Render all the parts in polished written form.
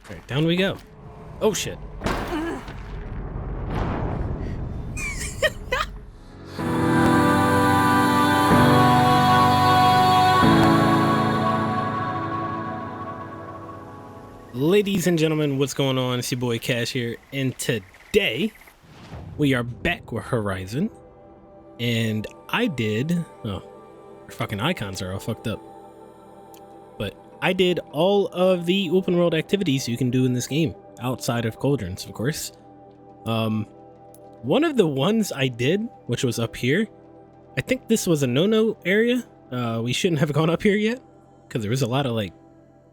Alright, down we go. Oh shit. Ladies and gentlemen, what's going on? It's your boy Cash here, and today we are back with Horizon. And I did, our fucking icons are all fucked up. But I did all of the open world activities you can do in this game, outside of Cauldrons, of course. One of the ones I did, which was up here, I think this was a no-no area. We shouldn't have gone up here yet, because there was a lot of like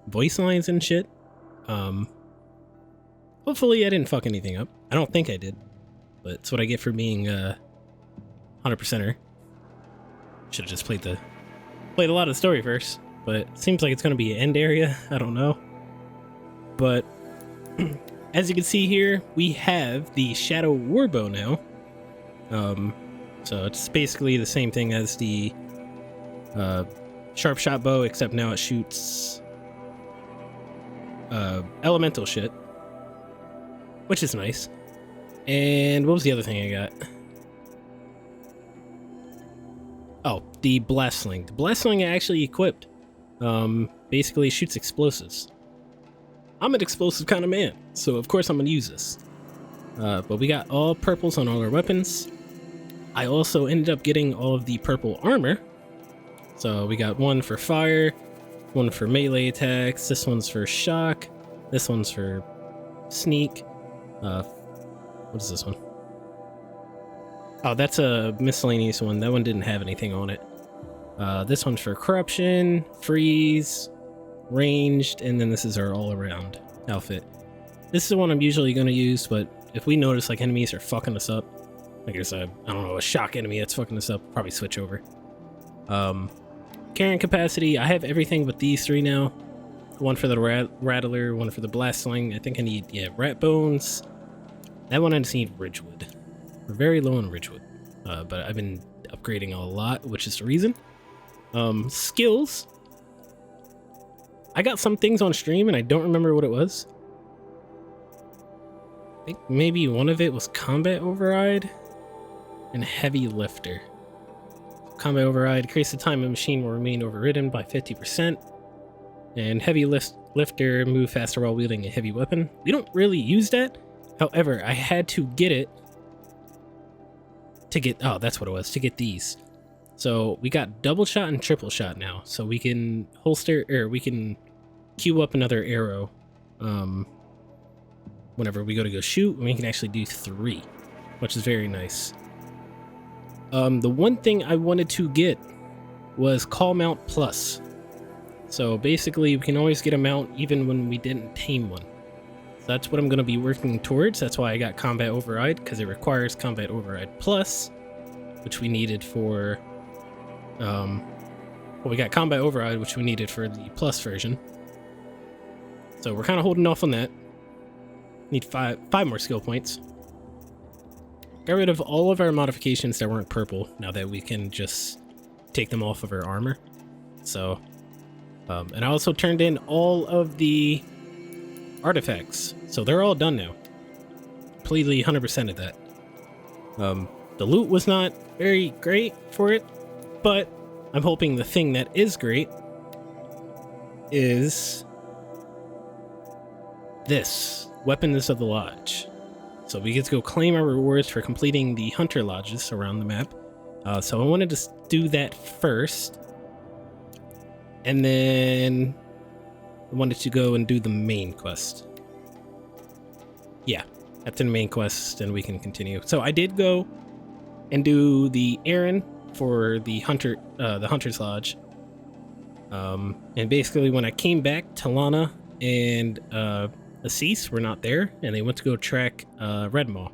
voice lines and shit. Hopefully I didn't fuck anything up. I don't think I did, but it's what I get for being 100%er. Should have just played a lot of the story first, but it seems like it's going to be an end area. I don't know. But as you can see here, we have the Shadow Warbow now. So it's basically the same thing as the Sharp Shot Bow, except now it shoots elemental shit, which is nice. And what was the other thing I got? Oh, the blast sling. The blast sling I actually equipped. Basically shoots explosives. I'm an explosive kind of man, so of course I'm gonna use this. But we got all purples on all our weapons. I also ended up getting all of the purple armor. So we got one for fire, one for melee attacks, this one's for shock, this one's for sneak. What is this one? Oh, that's a miscellaneous one. That one didn't have anything on it. This one's for corruption, freeze, ranged, and then this is our all-around outfit. This is the one I'm usually going to use, but if we notice like enemies are fucking us up, like there's a, I don't know, a shock enemy that's fucking us up, probably switch over. Carrying capacity, I have everything but these three now. One for the rattler, one for the blast sling. I think I need, yeah, rat bones. That one I just need Ridgewood. We're very low on Ridgewood, but I've been upgrading a lot, which is the reason. Skills. I got some things on stream and I don't remember what it was. I think maybe one of it was combat override and heavy lifter. Combat override increase the time a machine will remain overridden by 50%, and heavy lifter move faster while wielding a heavy weapon. We don't really use that. However, I had to get it to get, oh, that's what it was, to get these. So we got double shot and triple shot now, so we can holster, or we can queue up another arrow whenever we go shoot, and we can actually do 3, which is very nice. The one thing I wanted to get was Call Mount Plus. So basically we can always get a mount even when we didn't tame one. So that's what I'm going to be working towards. That's why I got Combat Override, because it requires Combat Override Plus, which we needed for, well, we got Combat Override, which we needed for the Plus version. So we're kind of holding off on that. Need five more skill points. Got rid of all of our modifications that weren't purple, now that we can just take them off of our armor. So, and I also turned in all of the artifacts, so they're all done now. Completely 100% of that. The loot was not very great for it, but I'm hoping the thing that is great is this, Weapons of the Lodge. So we get to go claim our rewards for completing the hunter lodges around the map. So I wanted to do that first, and then I wanted to go and do the main quest. Yeah, after the main quest, then we can continue. So I did go and do the errand for the hunter's lodge. And basically when I came back, Talana and Assis were not there, and they went to go track Red Maw.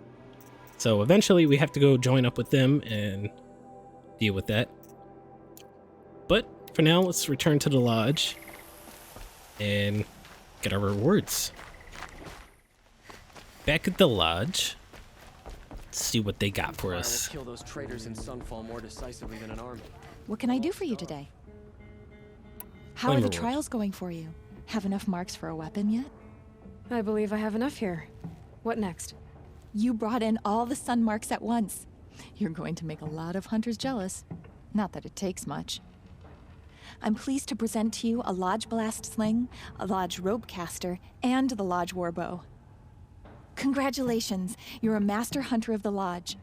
So eventually we have to go join up with them and deal with that. But for now, let's return to the lodge and get our rewards. Back at the lodge, let's see what they got for us. Kill those traitors in Sunfall more decisively than an army. What can I do for you today? How are the trials going for you? Have enough marks for a weapon yet? I believe I have enough here. What next? You brought in all the sun marks at once. You're going to make a lot of hunters jealous. Not that it takes much. I'm pleased to present to you a Lodge Blast Sling, a Lodge Rope Caster, and the Lodge Warbow. Congratulations, you're a master hunter of the Lodge.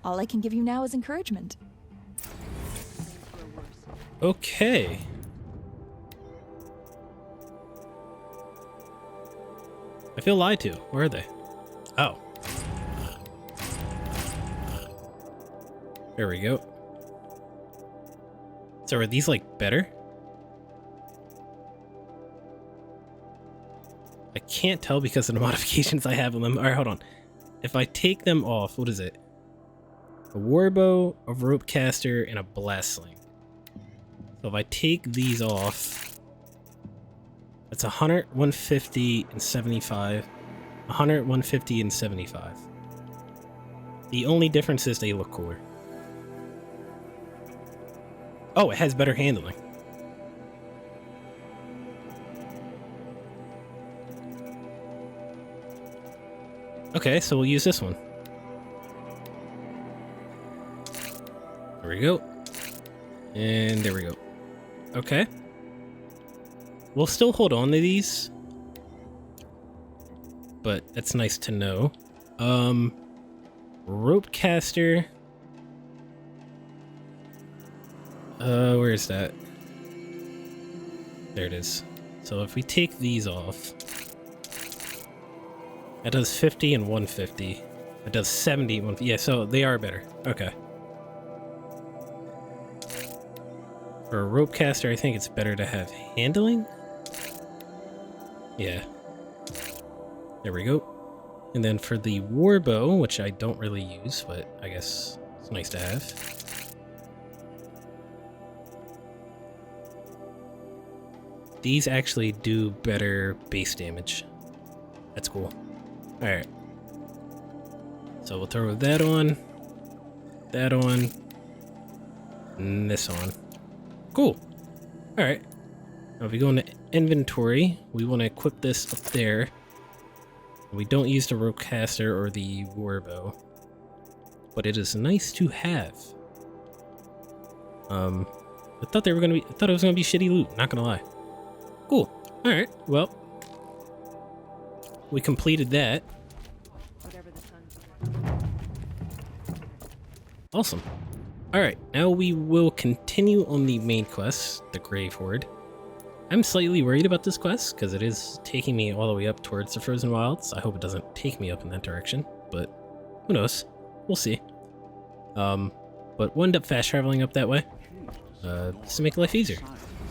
All I can give you now is encouragement. Okay. I feel lied to. Where are they? Oh. There we go. So are these like better? I can't tell because of the modifications I have on them. Alright, hold on. If I take them off, what is it? A warbow, a rope caster, and a blast sling. So if I take these off, that's 100, 150, and 75. 100, 150, and 75. The only difference is they look cooler. Oh, it has better handling. Okay, so we'll use this one. There we go. And there we go. Okay. We'll still hold on to these. But that's nice to know. Rope caster. Where is that? There it is. So if we take these off, that does 50 and 150. That does 70 and 150. Yeah, so they are better. Okay. For a rope caster, I think it's better to have handling. Yeah. There we go. And then for the warbow, which I don't really use, but I guess it's nice to have. These actually do better base damage. That's cool. Alright. So we'll throw that on, and this on. Cool. Alright. Now if we go into inventory, we want to equip this up there. We don't use the rope caster or the warbow, but it is nice to have. I thought it was gonna be shitty loot, not gonna lie. Cool. Alright, well. We completed that. Awesome. Alright, now we will continue on the main quest, the Grave Horde. I'm slightly worried about this quest, because it is taking me all the way up towards the Frozen Wilds. I hope it doesn't take me up in that direction, but who knows? We'll see. But we'll end up fast traveling up that way, just to make life easier.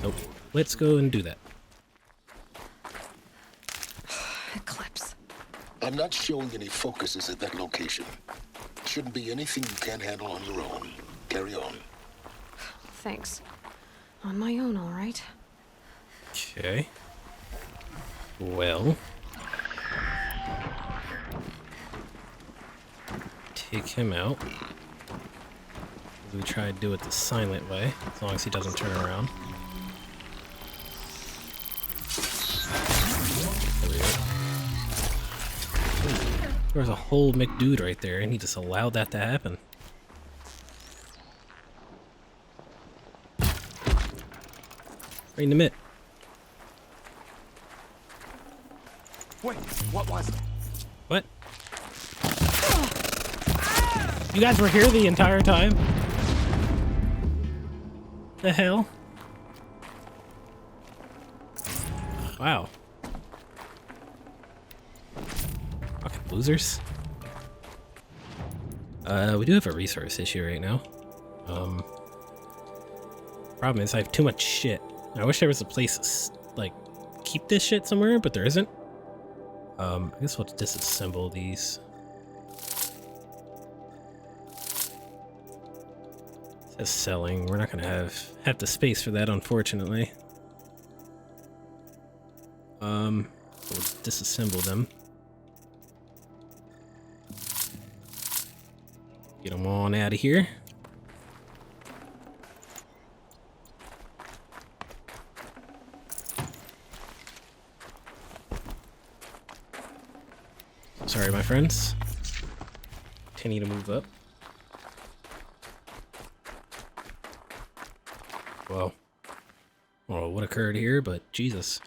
So, let's go and do that. Eclipse. I'm not showing any focuses at that location. Shouldn't be anything you can't handle on your own. Carry on. Thanks. On my own, all right. Okay. Well. Take him out. We try to do it the silent way, as long as he doesn't turn around. There we go. Ooh, there's a whole McDude right there, and he just allowed that to happen. Right in the mid. Wait, what was it? What? You guys were here the entire time? The hell? Wow. Fucking losers. We do have a resource issue right now. Problem is I have too much shit. I wish there was a place to, like, keep this shit somewhere, but there isn't. I guess we'll disassemble these. It says selling. We're not gonna have the space for that, unfortunately. We'll disassemble them. Get them on out of here. Sorry, my friends. Continue to move up. Well, I don't know what occurred here, but Jesus.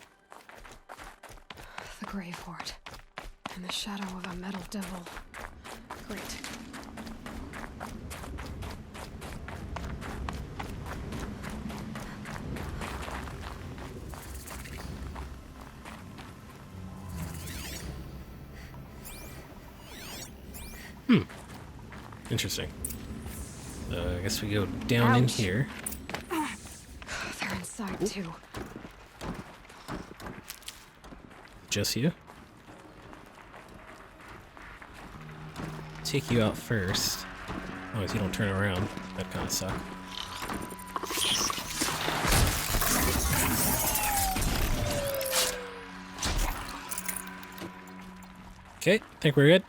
The grave hoard. In the shadow of a metal devil. Great. Interesting. I guess we go down in Ouch. here. They're inside too. Just you. Take you out first. As long as you don't turn around. That kind of sucks. Okay, think we're good.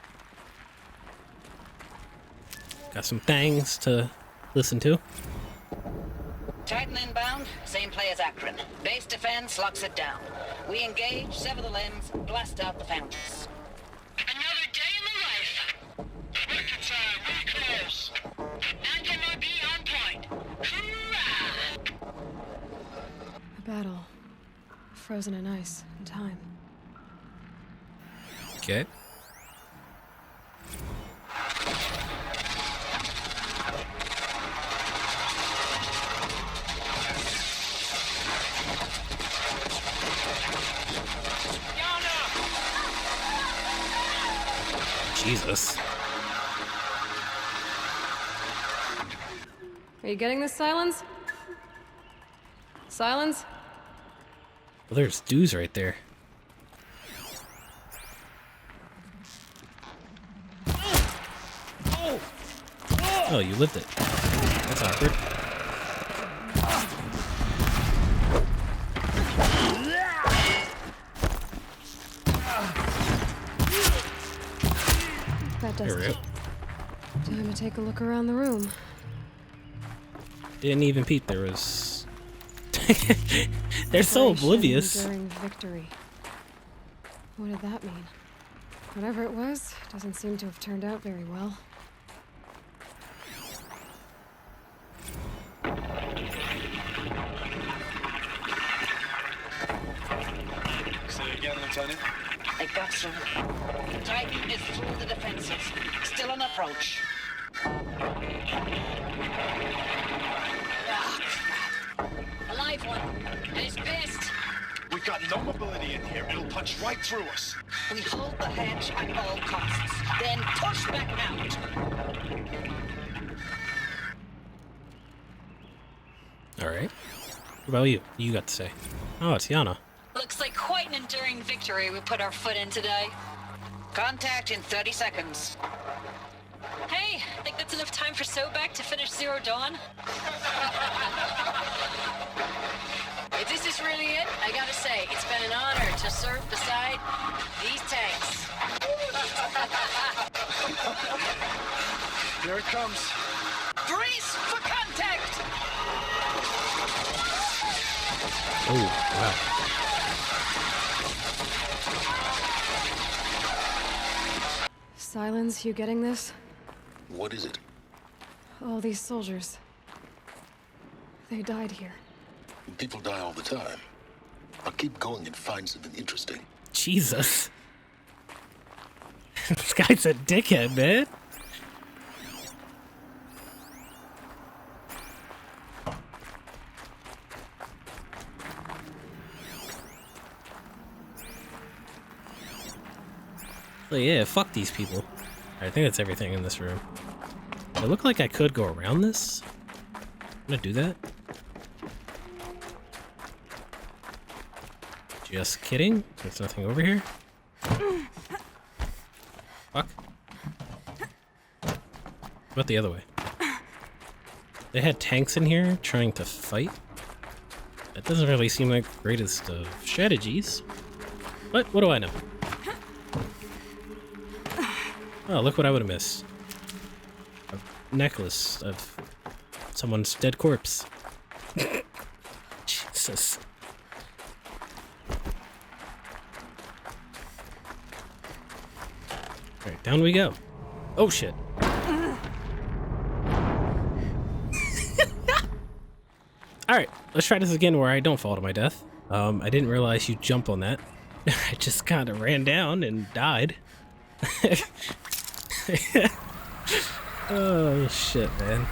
Got some things to listen to. Titan inbound, same play as Akron. Base defense locks it down. We engage, sever the limbs, blast out the foundries. Another day in the life. Record time, we close. Anti-MRB on point. Hoorah! A battle. Frozen in ice and time. Okay. Jesus. Are you getting this, Silence? Silence? Well, there's dudes right there. Oh, you lived it. That's awkward. That does There we it. go. Time to take a look around the room. Didn't even peep. There was. They're so Operation oblivious. Enduring victory. What did that mean? Whatever it was, doesn't seem to have turned out very well. Say again, Lieutenant. I got some. Titan is through the defenses. Still on approach. Ah, crap. A live one. And it's pissed. We've got no mobility in here. It'll punch right through us. We hold the hedge at all costs. Then push back out. Alright. What about you? You got to say. Oh, it's Yana. Looks like quite an enduring victory we put our foot in today. Contact in 30 seconds. Hey, think that's enough time for Sobek to finish Zero Dawn? If this is really it, I gotta say, it's been an honor to serve beside these tanks. Here it comes. Brace for contact! Oh, wow. Silence, you getting this? What is it? All these soldiers. They died here. People die all the time. I'll keep going and find something interesting. Jesus. This guy's a dickhead, man. So yeah, fuck these people. I think that's everything in this room. It looked like I could go around this. I'm gonna do that. Just kidding. There's nothing over here. Fuck. What about the other way? They had tanks in here trying to fight. That doesn't really seem like the greatest of strategies. But what do I know? Oh, look what I would have missed. A necklace of someone's dead corpse. Jesus. Alright, down we go. Oh shit. Alright, let's try this again where I don't fall to my death. I didn't realize you jump on that. I just kind of ran down and died. Oh shit, man.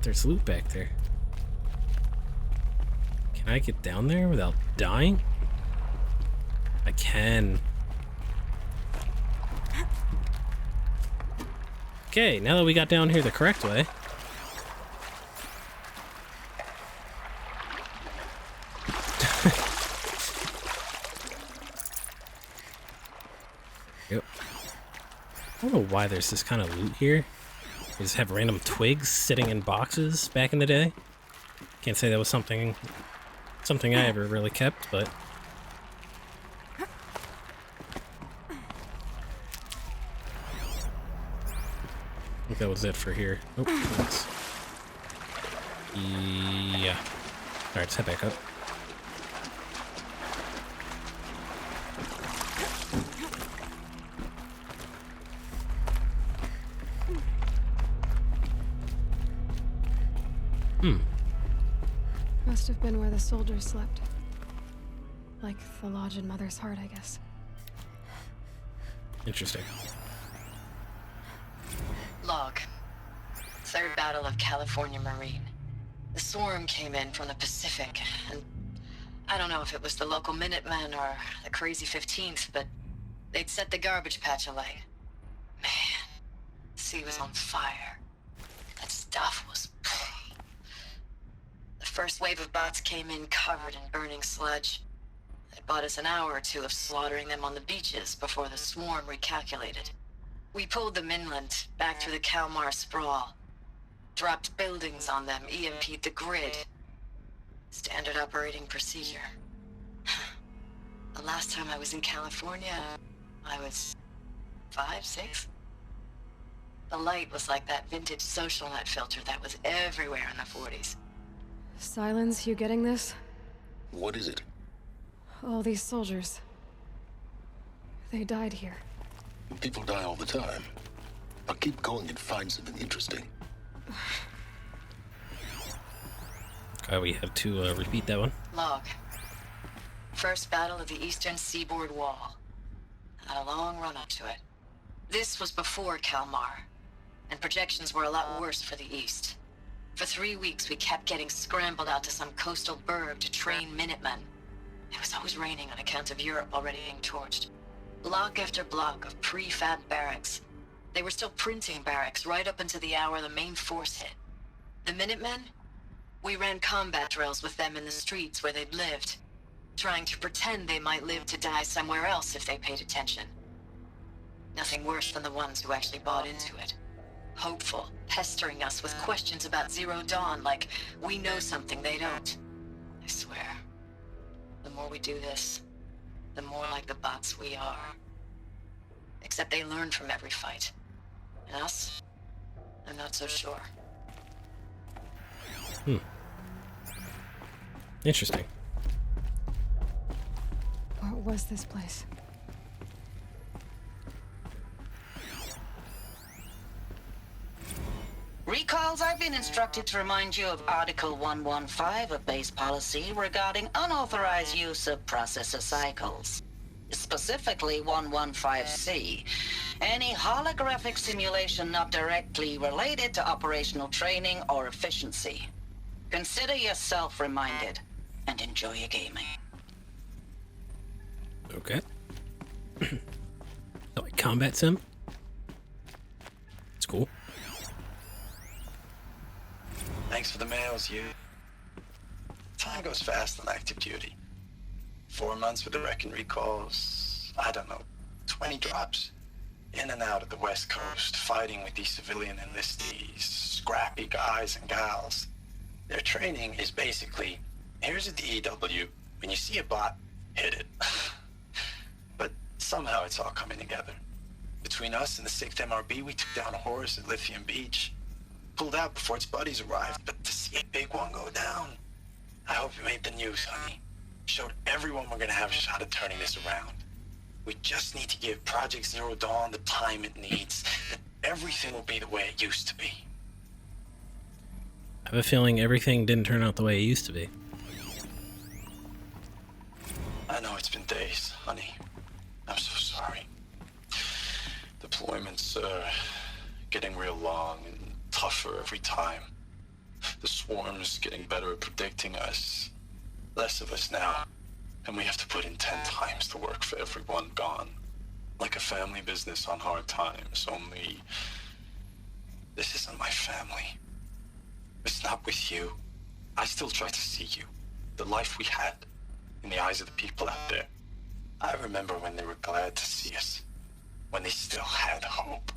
There's loot back there. Can I get down there without dying? I can. Okay, now that we got down here the correct way. Yep. I don't know why there's this kind of loot here. They just have random twigs sitting in boxes back in the day. Can't say that was something I ever really kept, but I think that was it for here. Oh, thanks. Yeah. Alright, let's head back up. Must have been where the soldiers slept. Like the lodge in Mother's Heart, I guess. Interesting. Log. Third Battle of California Marine. The swarm came in from the Pacific, and I don't know if it was the local Minutemen or the crazy 15th, but they'd set the garbage patch alight. Man, the sea was on fire. That stuff was... The first wave of bots came in covered in burning sludge. It bought us an hour or two of slaughtering them on the beaches before the swarm recalculated. We pulled them inland, back through the Kalmar sprawl. Dropped buildings on them, EMP'd the grid. Standard operating procedure. The last time I was in California, I was 5, 6? The light was like that vintage social net filter that was everywhere in the 40s. Silence, you getting this? What is it? All these soldiers. They died here. People die all the time. Now keep going and find something interesting. We have to repeat that one. Log. First battle of the Eastern Seaboard Wall. Had a long run up to it. This was before Kalmar, and projections were a lot worse for the East. For 3 weeks, we kept getting scrambled out to some coastal burg to train Minutemen. It was always raining on account of Europe already being torched. Block after block of prefab barracks. They were still printing barracks right up until the hour the main force hit. The Minutemen? We ran combat drills with them in the streets where they'd lived, trying to pretend they might live to die somewhere else if they paid attention. Nothing worse than the ones who actually bought into it. Hopeful, pestering us with questions about Zero Dawn like we know something they don't. I swear, the more we do this, the more like the bots we are. Except they learn from every fight. And us? I'm not so sure. Interesting. What was this place? Recalls, I've been instructed to remind you of Article 115 of base policy regarding unauthorized use of processor cycles. Specifically 115C. Any holographic simulation not directly related to operational training or efficiency. Consider yourself reminded and enjoy your gaming. Okay. Like combat sim? It's cool. Thanks for the mails, you. Time goes fast on active duty. 4 months with the wrecking recalls, I don't know, 20 drops. In and out of the West Coast, fighting with these civilian enlistees, scrappy guys and gals. Their training is basically, here's a DEW, when you see a bot, hit it. But somehow it's all coming together. Between us and the 6th MRB, we took down a horse at Lithium Beach. Pulled out before its buddies arrived, but to see a big one go down, I hope you made the news, honey. Showed everyone we're gonna have a shot at turning this around. We just need to give Project Zero Dawn the time it needs. Everything will be the way it used to be. I have a feeling everything didn't turn out the way it used to be. I know it's been days, honey. I'm so sorry. Deployments are getting real long and tougher every time. The swarm's getting better at predicting us. Less of us now. And we have to put in 10 times the work for everyone gone. Like a family business on hard times, only... this isn't my family. It's not with you. I still try to see you. The life we had. In the eyes of the people out there. I remember when they were glad to see us. When they still had hope.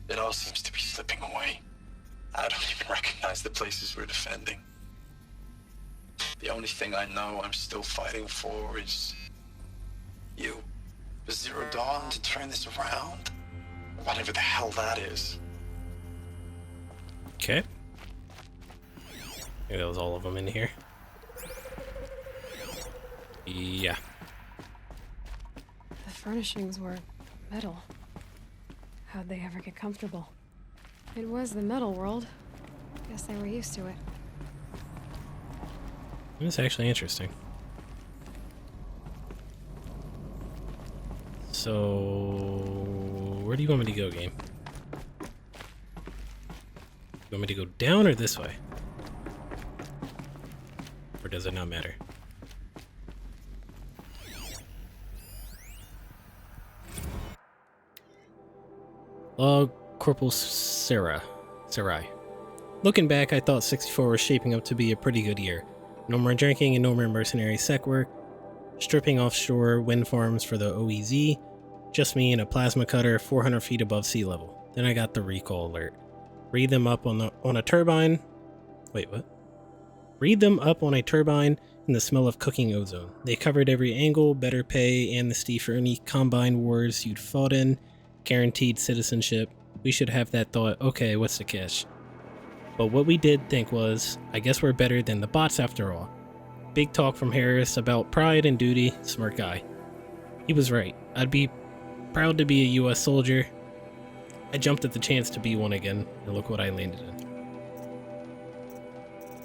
It all seems to be slipping away. I don't even recognize the places we're defending. The only thing I know I'm still fighting for is... you. For Zero Dawn to turn this around. Whatever the hell that is. Okay. Maybe that was all of them in here. Yeah. The furnishings were metal. How'd they ever get comfortable? It was the metal world. Guess they were used to it. That's actually interesting. So, where do you want me to go, game? You want me to go down or this way? Or does it not matter? Corporal Sarai. Looking back, I thought 64 was shaping up to be a pretty good year. No more drinking and no more mercenary sec work. Stripping offshore wind farms for the OEZ. Just me and a plasma cutter 400 feet above sea level. Then I got the recall alert. Read them up on a turbine. Wait, what? Read them up on a turbine and the smell of cooking ozone. They covered every angle, better pay, amnesty for any combine wars you'd fought in, guaranteed citizenship. We should have that thought, okay, what's the catch? But what we did think was, I guess we're better than the bots after all. Big talk from Harris about pride and duty, smart guy. He was right. I'd be proud to be a US soldier. I jumped at the chance to be one again, and look what I landed in.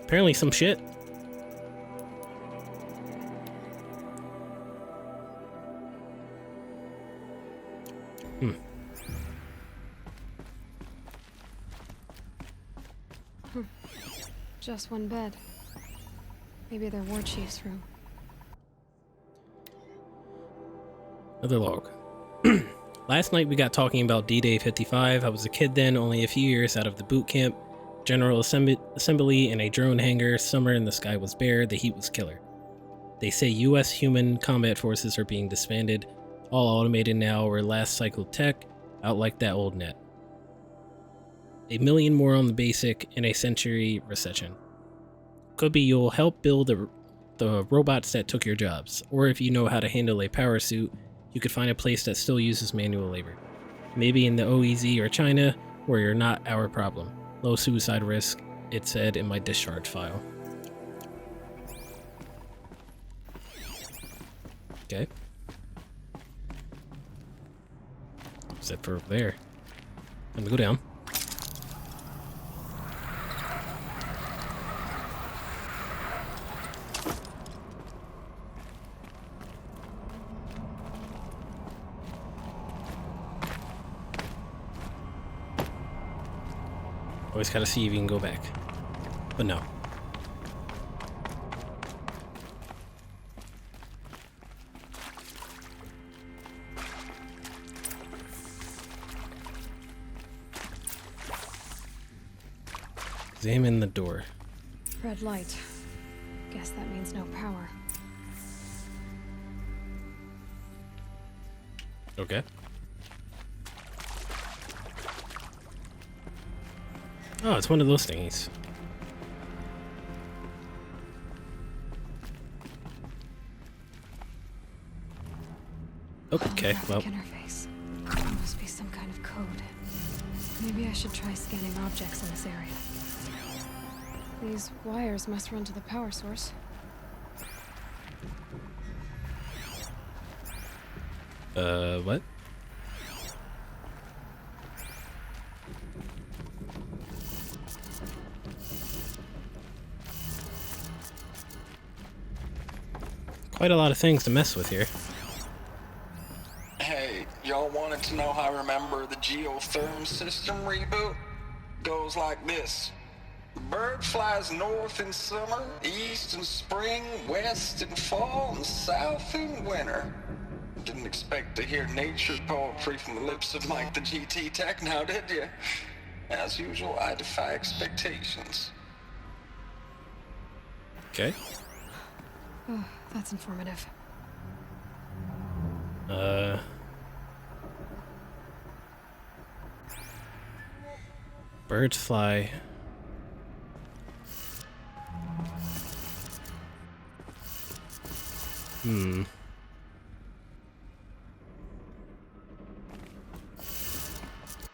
Apparently some shit. Just one bed. Maybe their war chief's room. Another log. Last night we got talking about D-Day 55. I was a kid then, only a few years out of the boot camp. General assembly in a drone hangar. Summer and the sky was bare. The heat was killer. They say U.S. human combat forces are being disbanded. All automated now or last cycle tech. Out like that old net. 1 million more on the basic in a century recession. Could be you'll help build the robots that took your jobs. Or if you know how to handle a power suit, you could find a place that still uses manual labor. Maybe in the OEZ or China, where you're not our problem. Low suicide risk, it said in my discharge file. Okay. Except for over there. Let me go down. Always gotta see if you can go back. But no. Examine the door. Red light. Guess that means no power. Okay. Oh, it's one of those thingies. Okay, well. Interface. There must be some kind of code. Maybe I should try scanning objects in this area. These wires must run to the power source. What? Quite a lot of things to mess with here. Hey, y'all wanted to know how I remember the geotherm system reboot? Goes like this. The bird flies north in summer, east in spring, west in fall, and south in winter. Didn't expect to hear nature poetry from the lips of Mike the GT Tech now, did you? As usual, I defy expectations. Okay. Oh, that's informative. Birds fly.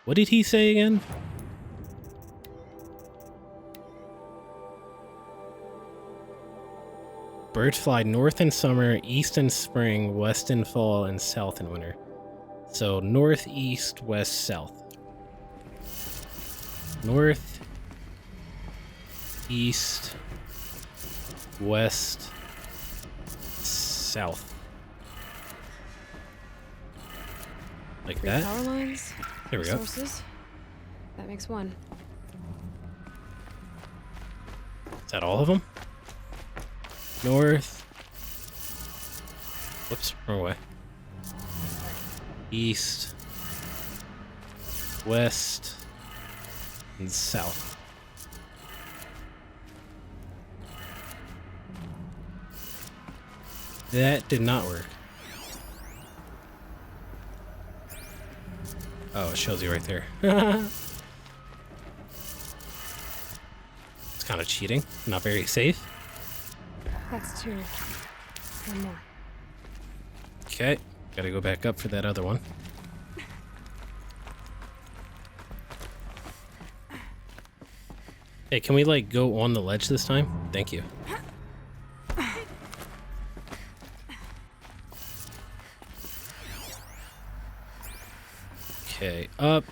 What did he say again? Birds fly north in summer, east in spring, west in fall, and south in winter. So north, east, west, south. North, east, west, south. Like Three that? power lines. There we go. Sources. That makes one. Is that all of them? North. Whoops, wrong way. East. West. And south. That did not work. Oh, it shows you right there. It's kind of cheating. Not very safe. That's two. One more. Okay, gotta go back up for that other one. Hey, can we, like, go on the ledge this time? Thank you. Okay, up,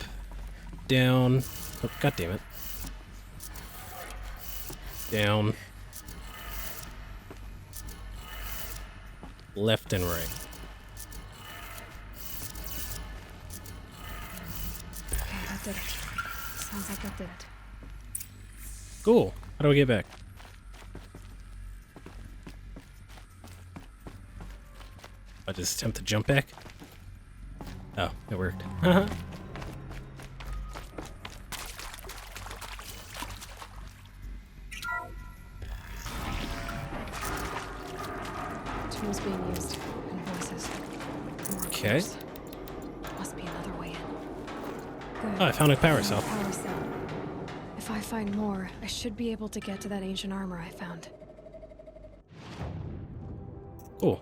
down. Oh, God damn it. Down. Left and right. Okay, that did it. Sounds like that did it. Cool. How do we get back? I just attempt to jump back? Oh, it worked. Tools being used and voices. More Okay. clues. Must be another way in. Good. Oh, I found a power cell. Power cell. If I find more, I should be able to get to that ancient armor I found. Cool.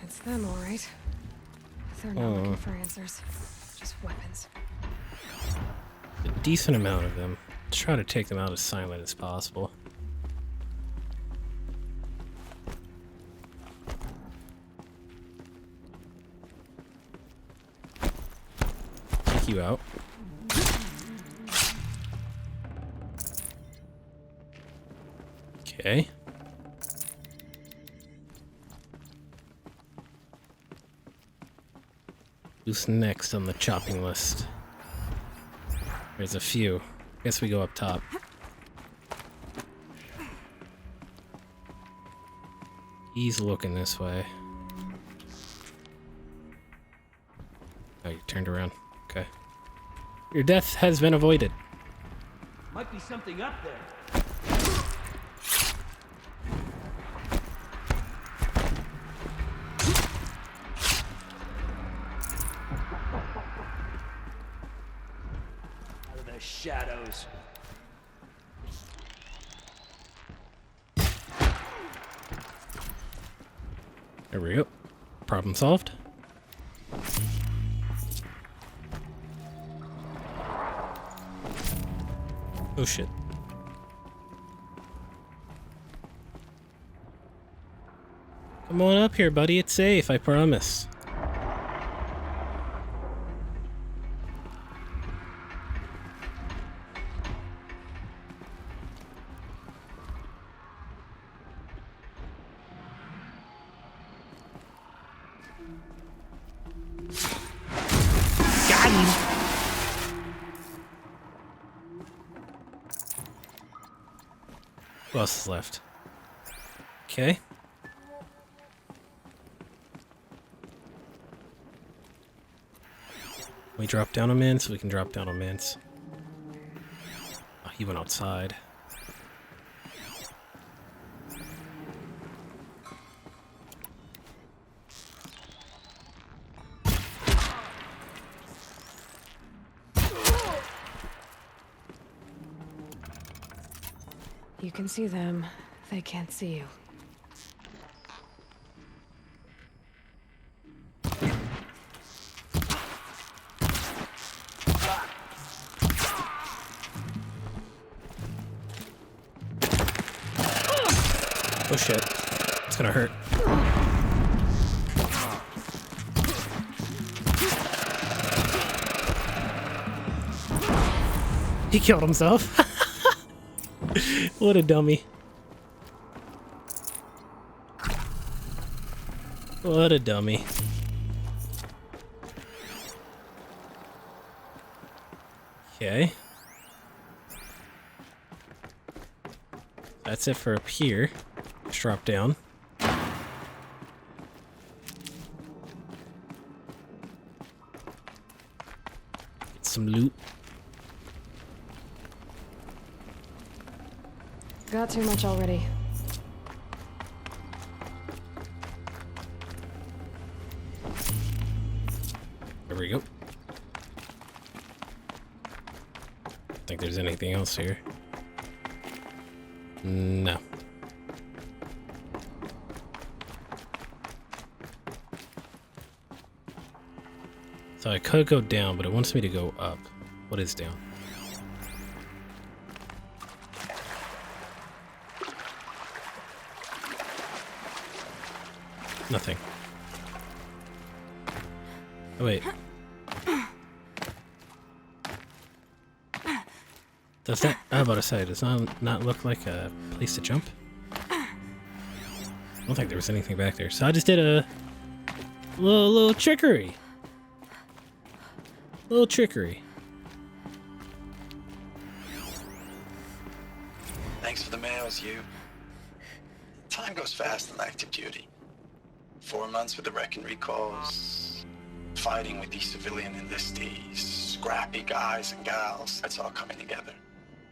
It's them, all right. They're not looking for answers, just weapons. A decent amount of them. Let's try to take them out as silent as possible. Take you out. Okay. Who's next on the chopping list? There's a few. Guess we go up top. He's looking this way. Oh, you turned around. Okay. Your death has been avoided. Might be something up there. Out of the shadows. There we go. Problem solved. Oh shit. Come on up here, buddy. It's safe, I promise. Got him. Who else is left? Okay. We drop down a man so we can drop down a man's. Oh, he went outside. You can see them. They can't see you. Oh shit. It's gonna hurt. He killed himself. What a dummy. What a dummy. Okay. That's it for up here. Let's drop down. Get some loot. Got too much already. There we go. Think there's anything else here? No. So I could go down, but it wants me to go up. What is down? Nothing. Oh, wait. Does that... I was about to say, does not look like a place to jump? I don't think there was anything back there. So I just did a little trickery. Little trickery. Thanks for the mails, you. Time goes fast on active duty. 4 months with the wreck recalls, fighting with these civilian enlistees, scrappy guys and gals. That's all coming together.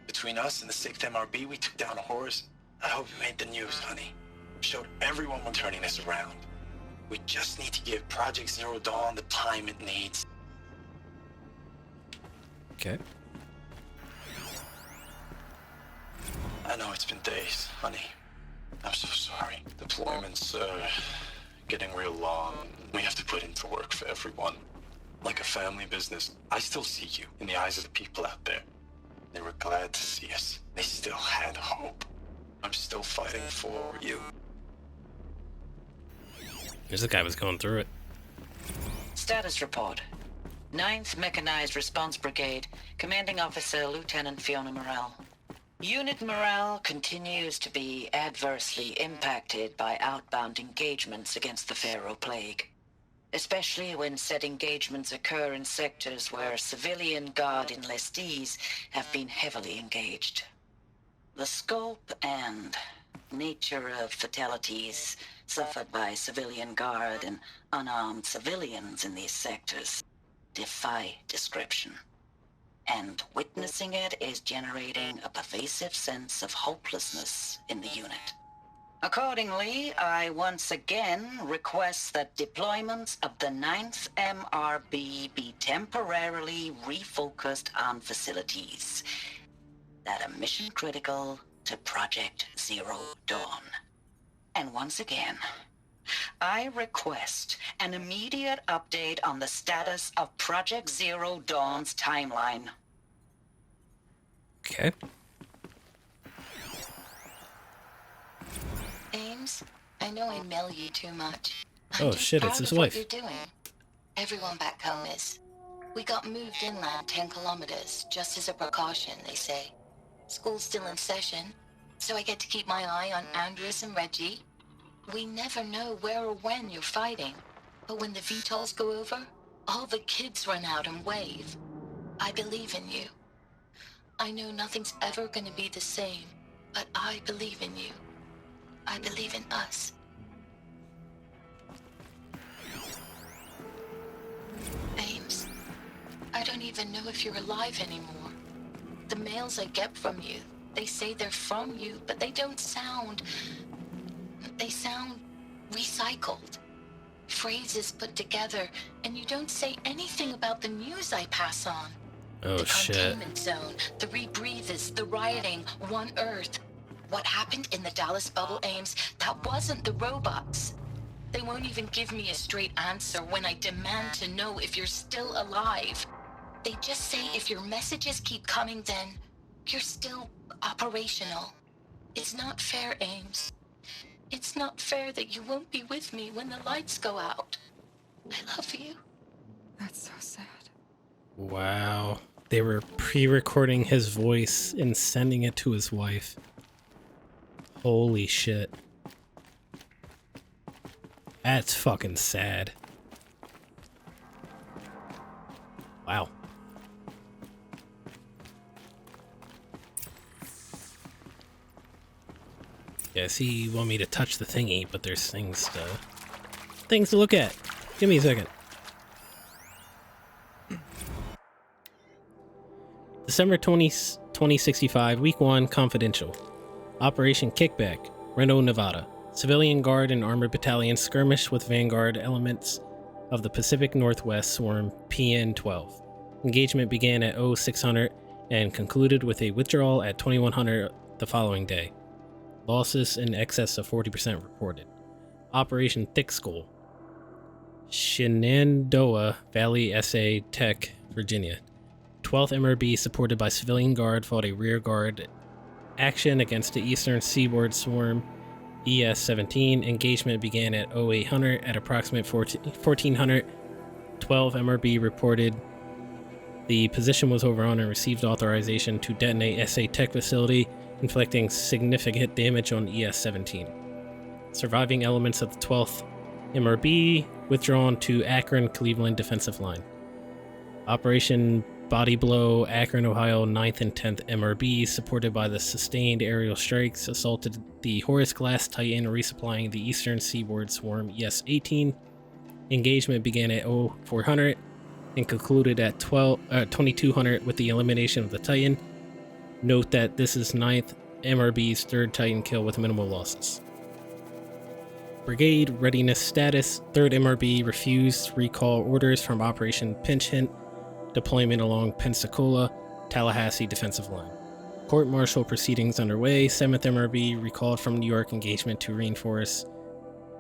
Between us and the 6th MRB, we took down a horse. I hope we made the news, honey. Showed everyone we're turning this around. We just need to give Project Zero Dawn the time it needs. Okay. I know it's been days, honey. I'm so sorry. Deployments, getting real long. We have to put into work for everyone. Like a family business. I still see you in the eyes of the people out there. They were glad to see us. They still had hope. I'm still fighting for you. This guy was going through it. Status report. 9th Mechanized Response Brigade, Commanding Officer Lieutenant Fiona Morrell. Unit morale continues to be adversely impacted by outbound engagements against the Pharaoh Plague, especially when said engagements occur in sectors where civilian guard enlistees have been heavily engaged. The scope and nature of fatalities suffered by civilian guard and unarmed civilians in these sectors defy description. And witnessing it is generating a pervasive sense of hopelessness in the unit. Accordingly, I once again request that deployments of the 9th MRB be temporarily refocused on facilities that are mission critical to Project Zero Dawn. And once again, I request an immediate update on the status of Project Zero Dawn's timeline. Okay. Ames, I know I mail you too much. Oh shit, it's his wife. What you're doing. Everyone back home is. We got moved inland 10 kilometers, just as a precaution, they say. School's still in session, so I get to keep my eye on Andres and Reggie. We never know where or when you're fighting, but when the VTOLs go over, all the kids run out and wave. I believe in you. I know nothing's ever gonna be the same, but I believe in you. I believe in us. Ames, I don't even know if you're alive anymore. The mails I get from you, they say they're from you, but they don't sound... They sound recycled. Phrases put together, and you don't say anything about the news I pass on. Oh shit. The containment zone, the rebreathers, the rioting, One Earth. What happened in the Dallas bubble, Ames, that wasn't the robots. They won't even give me a straight answer when I demand to know if you're still alive. They just say if your messages keep coming, then you're still operational. It's not fair, Ames. It's not fair that you won't be with me when the lights go out. I love you. That's so sad. Wow. They were pre-recording his voice and sending it to his wife. Holy shit. That's fucking sad. Wow. Yeah, see, you want me to touch the thingy, but there's things to look at. Give me a second. December 2065, Week 1, Confidential. Operation Kickback, Reno, Nevada. Civilian Guard and Armored Battalion skirmish with Vanguard elements of the Pacific Northwest Swarm PN-12. Engagement began at 0600 and concluded with a withdrawal at 2100 the following day. Losses in excess of 40% reported. Operation Thick Skull. Shenandoah Valley SA Tech, Virginia. 12th MRB, supported by Civilian Guard, fought a rear guard action against the Eastern Seaboard Swarm ES-17. Engagement began at 0800 at approximate 1400. 12 MRB reported the position was overrun and received authorization to detonate SA Tech facility, inflicting significant damage on ES-17. Surviving elements of the 12th MRB withdrawn to Akron, Cleveland defensive line. Operation Body Blow, Akron, Ohio, 9th and 10th MRB, supported by the sustained aerial strikes, assaulted the Horace-class Titan, resupplying the Eastern Seaboard Swarm ES-18. Engagement began at 0400 and concluded at 2200 with the elimination of the Titan. Note that this is 9th MRB's third Titan kill with minimal losses. Brigade readiness status. 3rd MRB refused recall orders from Operation Pinch Hit. Deployment along Pensacola, Tallahassee defensive line. Court-martial proceedings underway. 7th MRB recalled from New York engagement to reinforce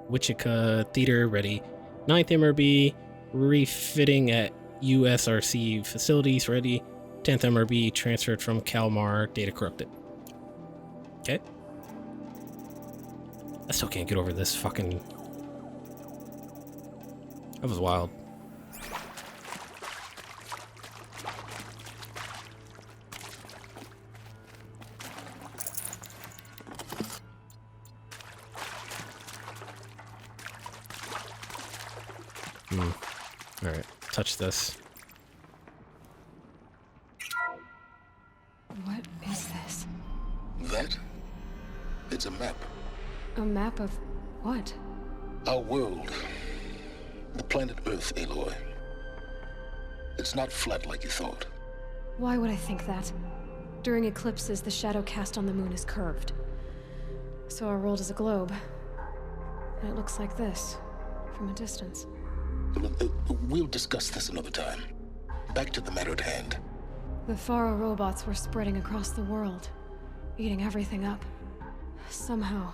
Wichita Theater ready. 9th MRB refitting at USRC facilities ready. 10th MRB transferred from Kalmar, data corrupted. Okay. I still can't get over this fucking... That was wild. Alright, touch this. What is this? That? It's a map. A map of what? Our world. The planet Earth, Aloy. It's not flat like you thought. Why would I think that? During eclipses, the shadow cast on the moon is curved. So our world is a globe. And it looks like this, from a distance. We'll discuss this another time. Back to the matter at hand. The Faro robots were spreading across the world, eating everything up. Somehow,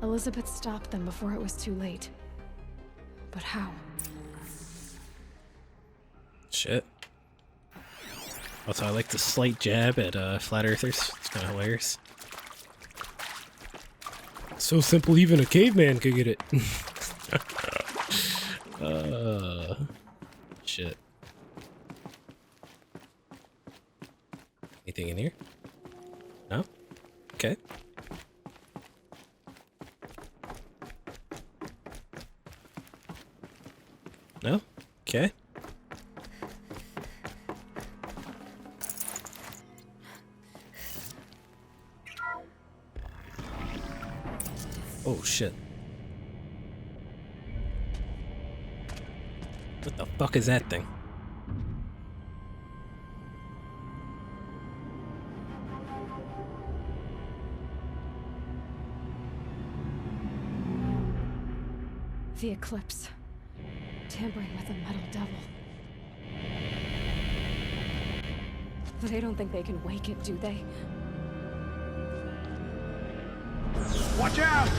Elizabeth stopped them before it was too late. But how? Shit. Also, I like the slight jab at Flat Earthers. It's kind of hilarious. So simple, even a caveman could get it. Shit. Anything in here? No? Okay. No? Okay. Oh shit. What the fuck is that thing? The eclipse. Tampering with a metal devil. They don't think they can wake it, do they? Watch out!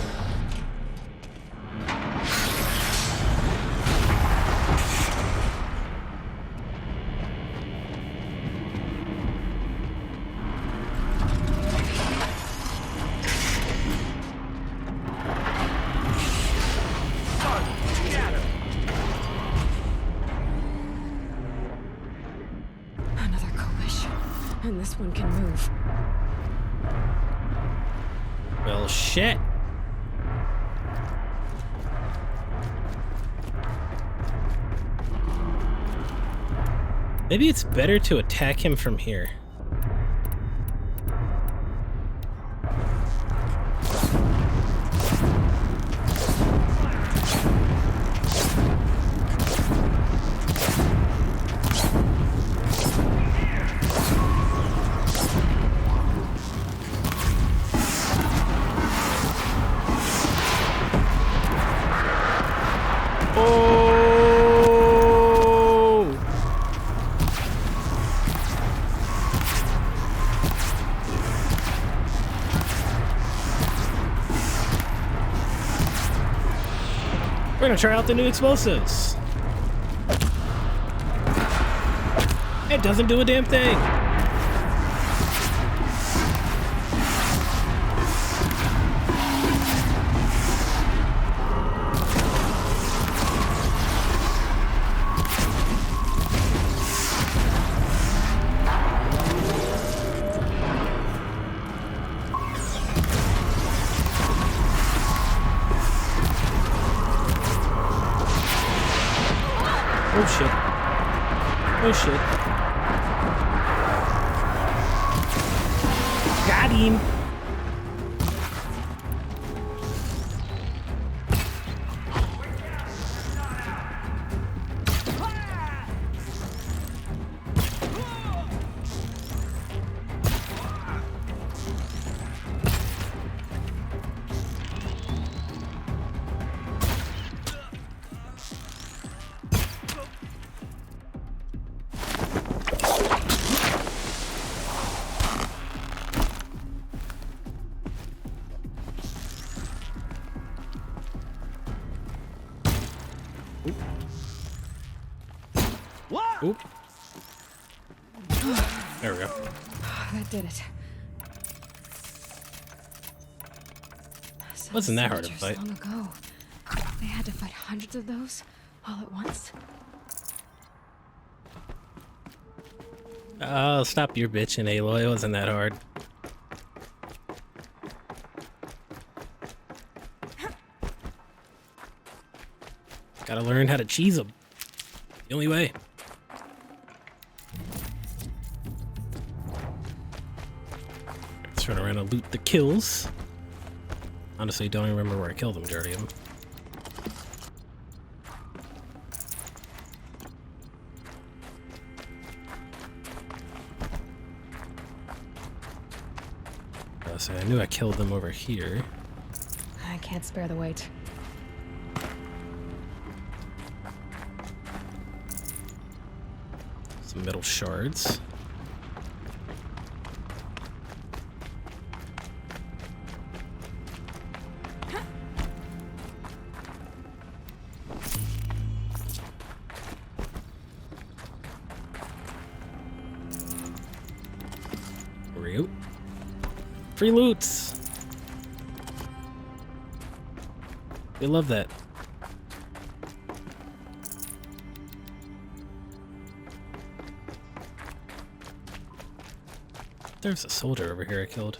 Another collision. And this one can move. Well, shit. Maybe it's better to attack him from here. We're gonna try out the new explosives. It doesn't do a damn thing. Oh shit. Oh shit. Got him. Oop. There we go. That did it. Wasn't that hard to fight? Long ago. They had to fight hundreds of those all at once. Oh, stop your bitching, Aloy. It wasn't that hard. Gotta learn how to cheese them. The only way. Let's run around and loot the kills. Honestly, don't even remember where I killed the majority of them. So I knew I killed them over here. I can't spare the weight. Some metal shards. Free loots. We love that. There's a soldier over here I killed.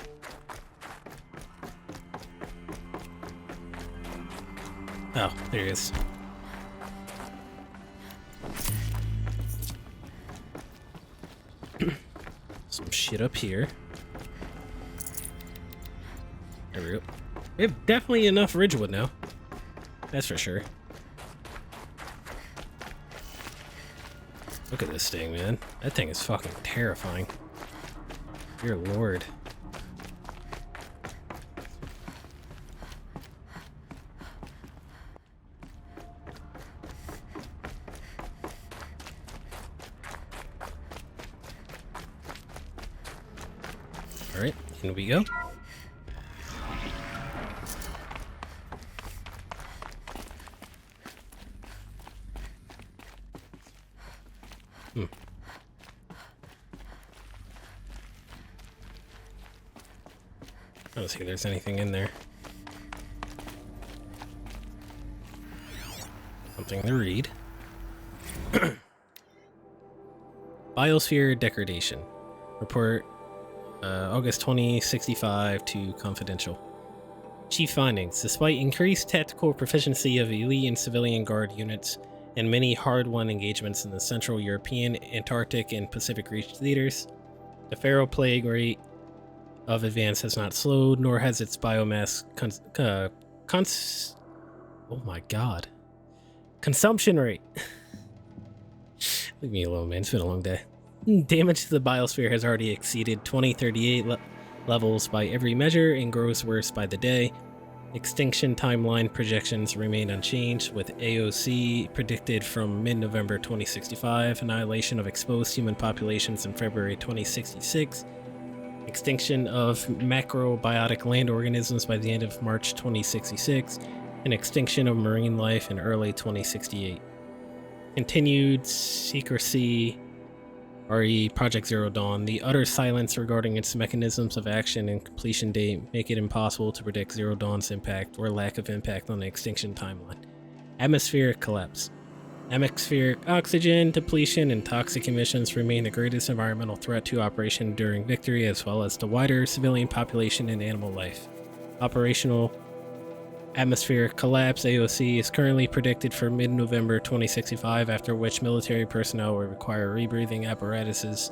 Oh, there he is. Some shit up here. There we go. We have definitely enough Ridgewood now. That's for sure. Look at this thing, man. That thing is fucking terrifying. Dear Lord. Alright, in we go. I don't see if there's anything in there. Something to read. Biosphere degradation. Report August 2065 to confidential. Chief findings. Despite increased tactical proficiency of elite and civilian guard units and many hard-won engagements in the Central European, Antarctic, and Pacific Reach theaters, the Pharaoh plague rate of advance has not slowed, nor has its biomass oh my god. Consumption rate. Leave me alone, man. It's been a long day. Damage to the biosphere has already exceeded 2038 levels by every measure and grows worse by the day. Extinction timeline projections remain unchanged, with AOC predicted from mid-November 2065, annihilation of exposed human populations in February 2066, extinction of macrobiotic land organisms by the end of March 2066, and extinction of marine life in early 2068. Continued secrecy, RE Project Zero Dawn. The utter silence regarding its mechanisms of action and completion date make it impossible to predict Zero Dawn's impact or lack of impact on the extinction timeline. Atmospheric collapse. Atmospheric oxygen depletion and toxic emissions remain the greatest environmental threat to Operation Enduring Victory, as well as to wider civilian population and animal life. Operational atmospheric collapse AOC is currently predicted for mid-November 2065, after which military personnel will require rebreathing apparatuses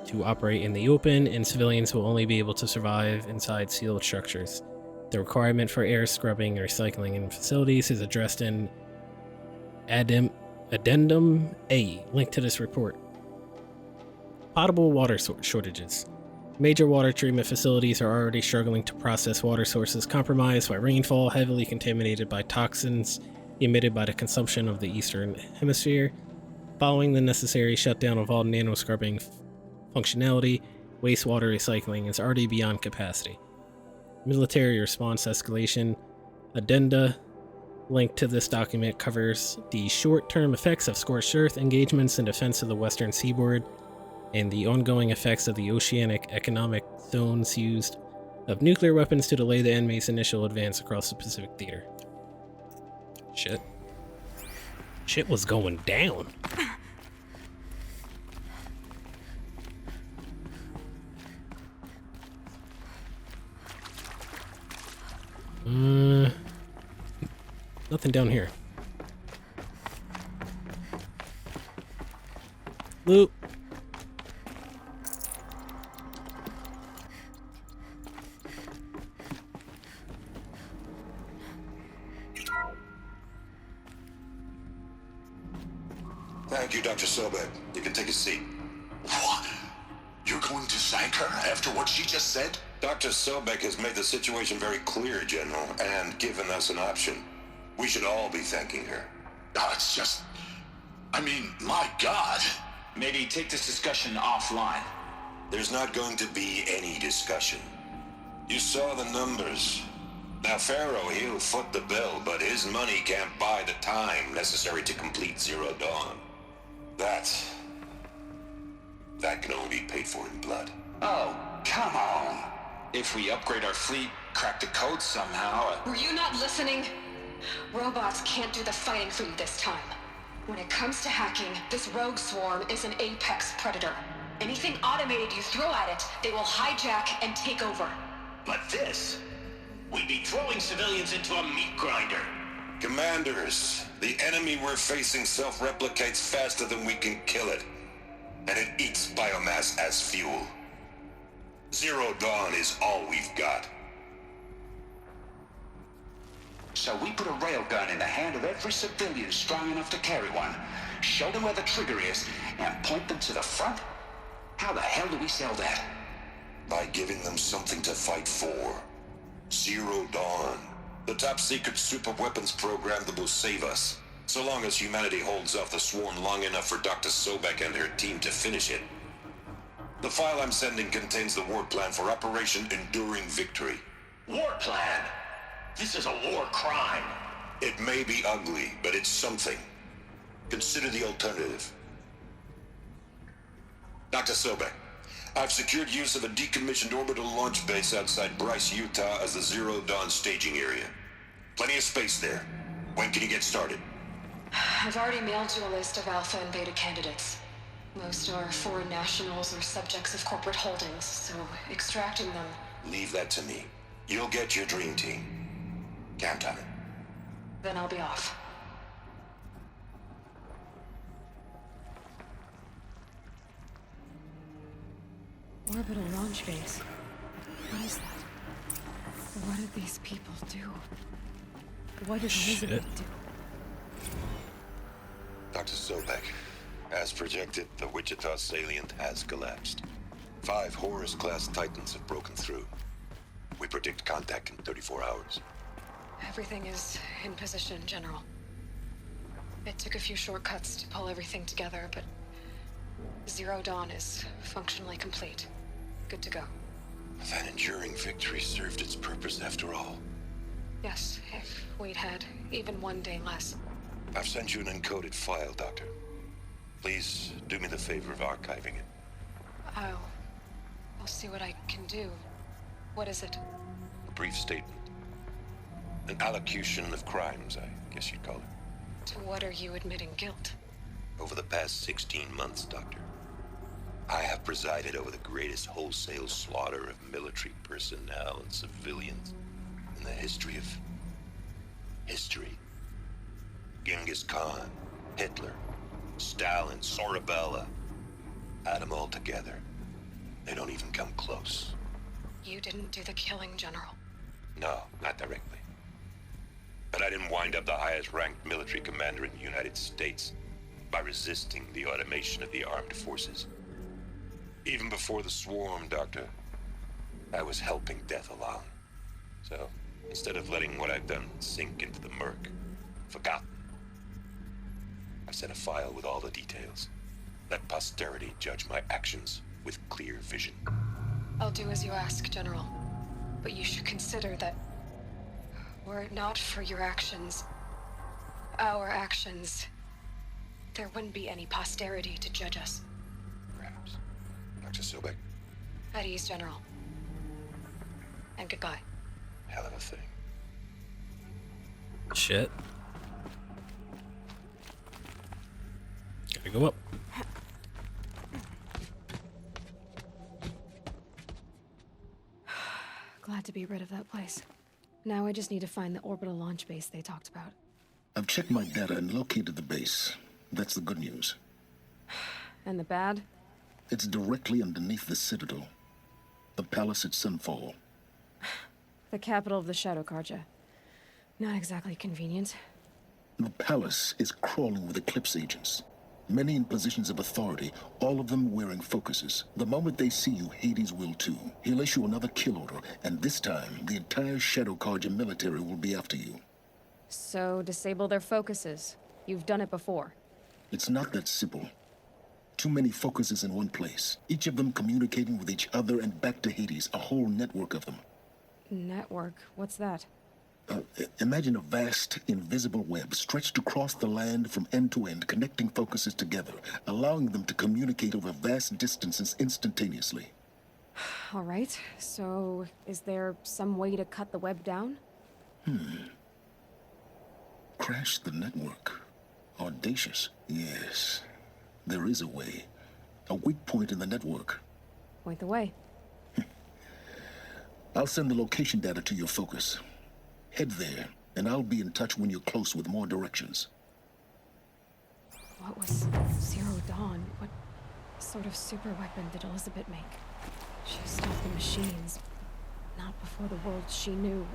to operate in the open, and civilians will only be able to survive inside sealed structures. The requirement for air scrubbing and recycling in facilities is addressed in Addendum A, linked to this report. Potable water shortages. Major water treatment facilities are already struggling to process water sources compromised by rainfall, heavily contaminated by toxins emitted by the consumption of the Eastern Hemisphere. Following the necessary shutdown of all nano-scrubbing functionality, wastewater recycling is already beyond capacity. Military response escalation. Addenda linked to this document covers the short-term effects of scorched earth engagements in defense of the western seaboard and the ongoing effects of the oceanic economic zones used of nuclear weapons to delay the enemy's initial advance across the Pacific theater. Shit. Shit was going down. Nothing down here. Loot. Thank you, Dr. Sobek. You can take a seat. What? You're going to thank her after what she just said? Dr. Sobek has made the situation very clear, General, and given us an option. We should all be thanking her. Oh, it's just... I mean, my God. Maybe take this discussion offline. There's not going to be any discussion. You saw the numbers. Now, Pharaoh, he'll foot the bill, but his money can't buy the time necessary to complete Zero Dawn. That can only be paid for in blood. Oh, come on. If we upgrade our fleet, crack the code somehow... Were you not listening? Robots can't do the fighting for you this time. When it comes to hacking, this rogue swarm is an apex predator. Anything automated you throw at it, they will hijack and take over. But this, we'd be throwing civilians into a meat grinder. Commanders, the enemy we're facing self-replicates faster than we can kill it. And it eats biomass as fuel. Zero Dawn is all we've got. So we put a railgun in the hand of every civilian strong enough to carry one, show them where the trigger is, and point them to the front? How the hell do we sell that? By giving them something to fight for. Zero Dawn. The top secret super weapons program that will save us. So long as humanity holds off the swarm long enough for Dr. Sobek and her team to finish it. The file I'm sending contains the war plan for Operation Enduring Victory. War plan? This is a war crime. It may be ugly, but it's something. Consider the alternative. Dr. Sobek, I've secured use of a decommissioned orbital launch base outside Bryce, Utah as the Zero Dawn staging area. Plenty of space there. When can you get started? I've already mailed you a list of alpha and beta candidates. Most are foreign nationals or subjects of corporate holdings, so extracting them... Leave that to me. You'll get your dream team. Count on it. Then I'll be off. Orbital launch base. What is that? What did these people do? What did Elizabeth do? Dr. Sobek, as projected, the Wichita salient has collapsed. 5 Horus-class Titans have broken through. We predict contact in 34 hours. Everything is in position, General. It took a few shortcuts to pull everything together, but Zero Dawn is functionally complete. Good to go. That enduring victory served its purpose after all. Yes, if we'd had even one day less. I've sent you an encoded file, Doctor. Please do me the favor of archiving it. I'll see what I can do. What is it? A brief statement. An allocution of crimes, I guess you'd call it. To what are you admitting guilt? Over the past 16 months, Doctor, I have presided over the greatest wholesale slaughter of military personnel and civilians in the history of history. Genghis Khan, Hitler, Stalin, Sorabella. Add them all together. They don't even come close. You didn't do the killing, General. No, not directly. But I didn't wind up the highest-ranked military commander in the United States by resisting the automation of the armed forces. Even before the swarm, Doctor, I was helping death along. So, instead of letting what I've done sink into the murk, forgotten, I sent a file with all the details. Let posterity judge my actions with clear vision. I'll do as you ask, General. But you should consider that were it not for your actions, our actions, there wouldn't be any posterity to judge us. Perhaps. Dr. Sobek? At ease, General. And goodbye. Hell of a thing. Shit. Gotta go up. Glad to be rid of that place. Now I just need to find the orbital launch base they talked about. I've checked my data and located the base. That's the good news. And the bad? It's directly underneath the Citadel. The palace at Sunfall. The capital of the Shadow Carja. Not exactly convenient. The palace is crawling with Eclipse agents. Many in positions of authority, all of them wearing focuses. The moment they see you, Hades will too. He'll issue another kill order, and this time, the entire Shadow Carja military will be after you. So, disable their focuses. You've done it before. It's not that simple. Too many focuses in one place. Each of them communicating with each other and back to Hades, a whole network of them. Network? What's that? Imagine a vast, invisible web stretched across the land from end to end, connecting focuses together, allowing them to communicate over vast distances instantaneously. All right, so is there some way to cut the web down? Crash the network. Audacious. Yes. There is a way. A weak point in the network. Point the way. I'll send the location data to your focus. Head there, and I'll be in touch when you're close with more directions. What was Zero Dawn? What sort of super weapon did Elizabeth make? She stopped the machines. Not before the world she knew,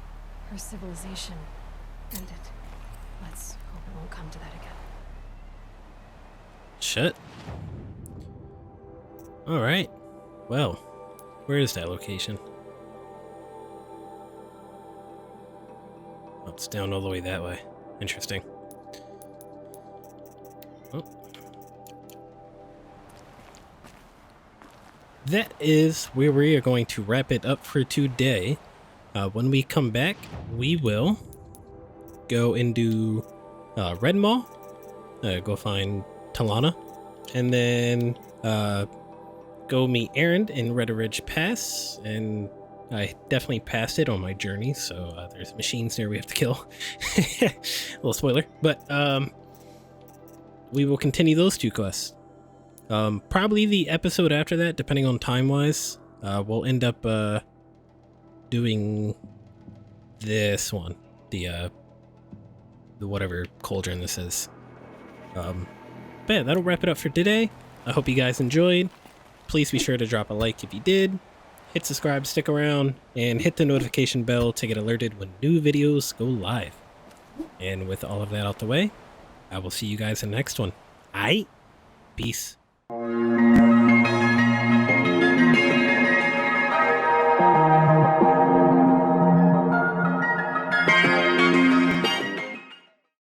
her civilization, ended. Let's hope it won't come to that again. Shit. Alright. Well, where is that location? Oh, it's down all the way that way. Interesting. Oh. That is where we are going to wrap it up for today. When we come back, we will go into Red Mall, go find Talana, and then go meet Aaron in Red Ridge Pass, and I definitely passed it on my journey, so there's machines there we have to kill. Little spoiler, but we will continue those two quests. Probably the episode after that, depending on time-wise, we'll end up doing this one, the whatever cauldron this is. But yeah, that'll wrap it up for today. I hope you guys enjoyed. Please be sure to drop a like if you did. Hit subscribe, stick around, and hit the notification bell to get alerted when new videos go live. And with all of that out the way, I will see you guys in the next one. Aight? Peace.